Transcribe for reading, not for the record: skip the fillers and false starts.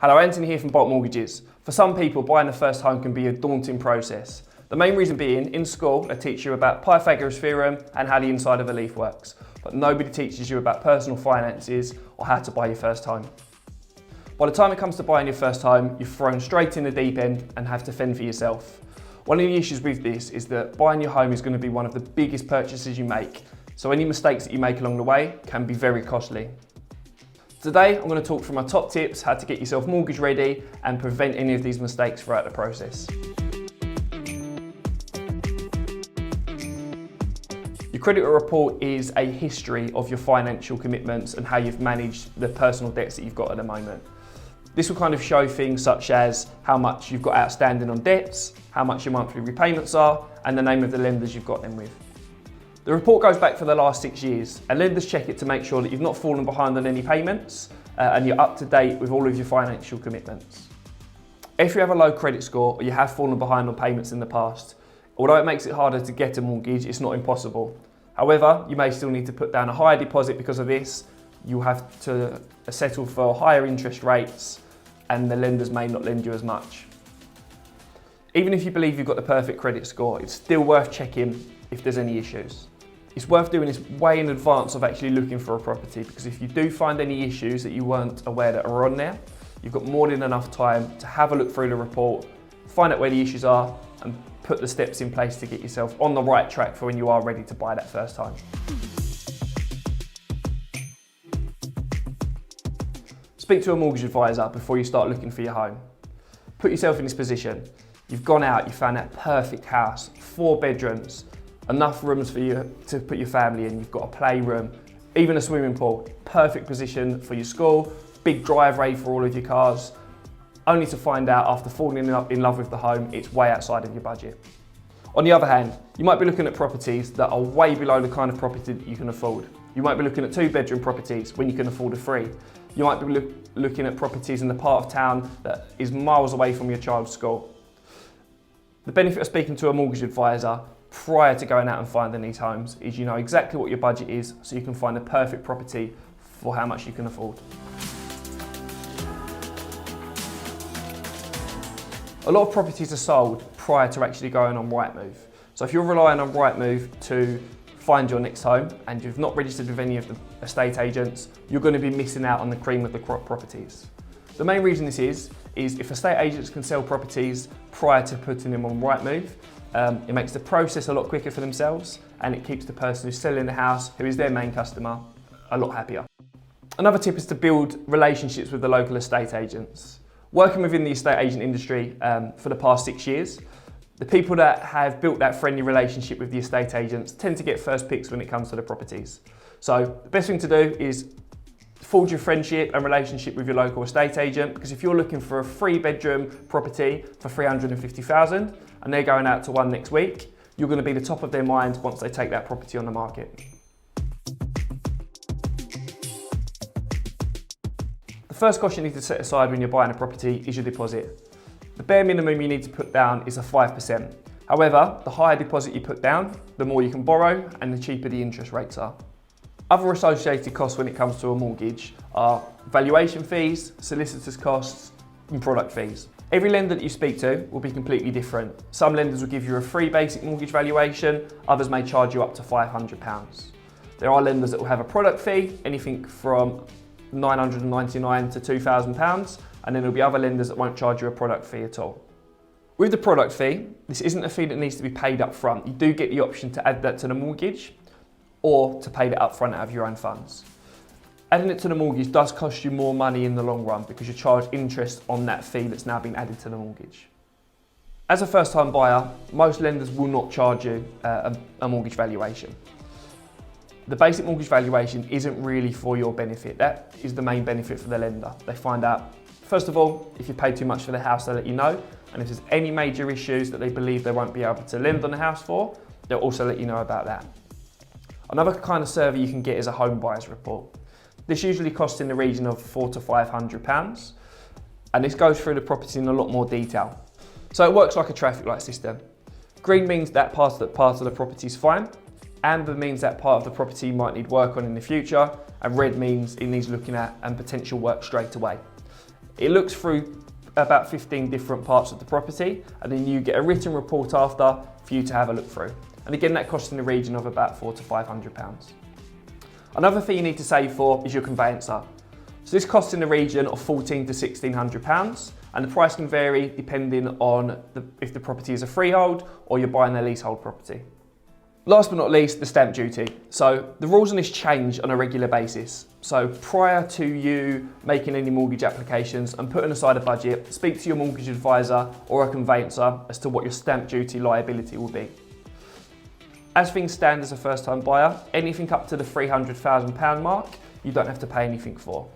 Hello, Anthony here from Bolt Mortgages. For some people, buying a first home can be a daunting process. The main reason being, in school, they teach you about Pythagoras theorem and how the inside of a leaf works, but nobody teaches you about personal finances or how to buy your first home. By the time it comes to buying your first home, you're thrown straight in the deep end and have to fend for yourself. One of the issues with this is that buying your home is going to be one of the biggest purchases you make, so any mistakes that you make along the way can be very costly. Today, I'm going to talk through my top tips how to get yourself mortgage ready and prevent any of these mistakes throughout the process. Your creditor report is a history of your financial commitments and how you've managed the personal debts that you've got at the moment. This will kind of show things such as how much you've got outstanding on debts, how much your monthly repayments are, and the name of the lenders you've got them with. The report goes back for the last 6 years, and lenders check it to make sure that you've not fallen behind on any payments and you're up to date with all of your financial commitments. If you have a low credit score or you have fallen behind on payments in the past, although it makes it harder to get a mortgage, it's not impossible. However, you may still need to put down a higher deposit because of this. You'll have to settle for higher interest rates and the lenders may not lend you as much. Even if you believe you've got the perfect credit score, it's still worth checking if there's any issues. It's worth doing this way in advance of actually looking for a property, because if you do find any issues that you weren't aware that are on there, you've got more than enough time to have a look through the report, find out where the issues are and put the steps in place to get yourself on the right track for when you are ready to buy that first time. Speak to a mortgage advisor before you start looking for your home. Put yourself in this position. You've gone out, you found that perfect house, 4 bedrooms, enough rooms for you to put your family in. You've got a playroom, even a swimming pool, perfect position for your school, big driveway for all of your cars, only to find out after falling in love with the home, it's way outside of your budget. On the other hand, you might be looking at properties that are way below the kind of property that you can afford. You might be looking at 2-bedroom properties when you can afford a 3. You might be looking at properties in the part of town that is miles away from your child's school. The benefit of speaking to a mortgage advisor prior to going out and finding these homes is you know exactly what your budget is, so you can find the perfect property for how much you can afford. A lot of properties are sold prior to actually going on Rightmove. So if you're relying on Rightmove to find your next home and you've not registered with any of the estate agents, you're going to be missing out on the cream of the crop properties. The main reason this is if estate agents can sell properties prior to putting them on Rightmove, it makes the process a lot quicker for themselves and it keeps the person who's selling the house, who is their main customer, a lot happier. Another tip is to build relationships with the local estate agents. Working within the estate agent industry for the past 6 years, the people that have built that friendly relationship with the estate agents tend to get first picks when it comes to the properties. So the best thing to do is forge your friendship and relationship with your local estate agent, because if you're looking for a 3-bedroom property for $350,000 and they're going out to one next week, you're going to be the top of their mind once they take that property on the market. The first cost you need to set aside when you're buying a property is your deposit. The bare minimum you need to put down is a 5%. However, the higher deposit you put down, the more you can borrow and the cheaper the interest rates are. Other associated costs when it comes to a mortgage are valuation fees, solicitors' costs, and product fees. Every lender that you speak to will be completely different. Some lenders will give you a free basic mortgage valuation, others may charge you up to £500. There are lenders that will have a product fee, anything from £999 to £2,000, and then there'll be other lenders that won't charge you a product fee at all. With the product fee, this isn't a fee that needs to be paid up front. You do get the option to add that to the mortgage or to pay that up front out of your own funds. Adding it to the mortgage does cost you more money in the long run because you charge interest on that fee that's now been added to the mortgage. As a first-time buyer, most lenders will not charge you a mortgage valuation. The basic mortgage valuation isn't really for your benefit. That is the main benefit for the lender. They find out, first of all, if you pay too much for the house, they'll let you know. And if there's any major issues that they believe they won't be able to lend on the house for, they'll also let you know about that. Another kind of survey you can get is a home buyer's report. This usually costs in the region of £400 to £500, and this goes through the property in a lot more detail. So it works like a traffic light system. Green means that part of the property is fine, amber means that part of the property might need work on in the future, and red means it needs looking at and potential work straight away. It looks through about 15 different parts of the property, and then you get a written report after for you to have a look through. And again, that costs in the region of about £400 to £500. Another thing you need to save for is your conveyancer. So this costs in the region of £1,400 to £1,600, and the price can vary depending on if the property is a freehold or you're buying a leasehold property. Last but not least, the stamp duty. So the rules on this change on a regular basis. So prior to you making any mortgage applications and putting aside a budget, speak to your mortgage advisor or a conveyancer as to what your stamp duty liability will be. As things stand as a first time buyer, anything up to the £300,000 mark, you don't have to pay anything for.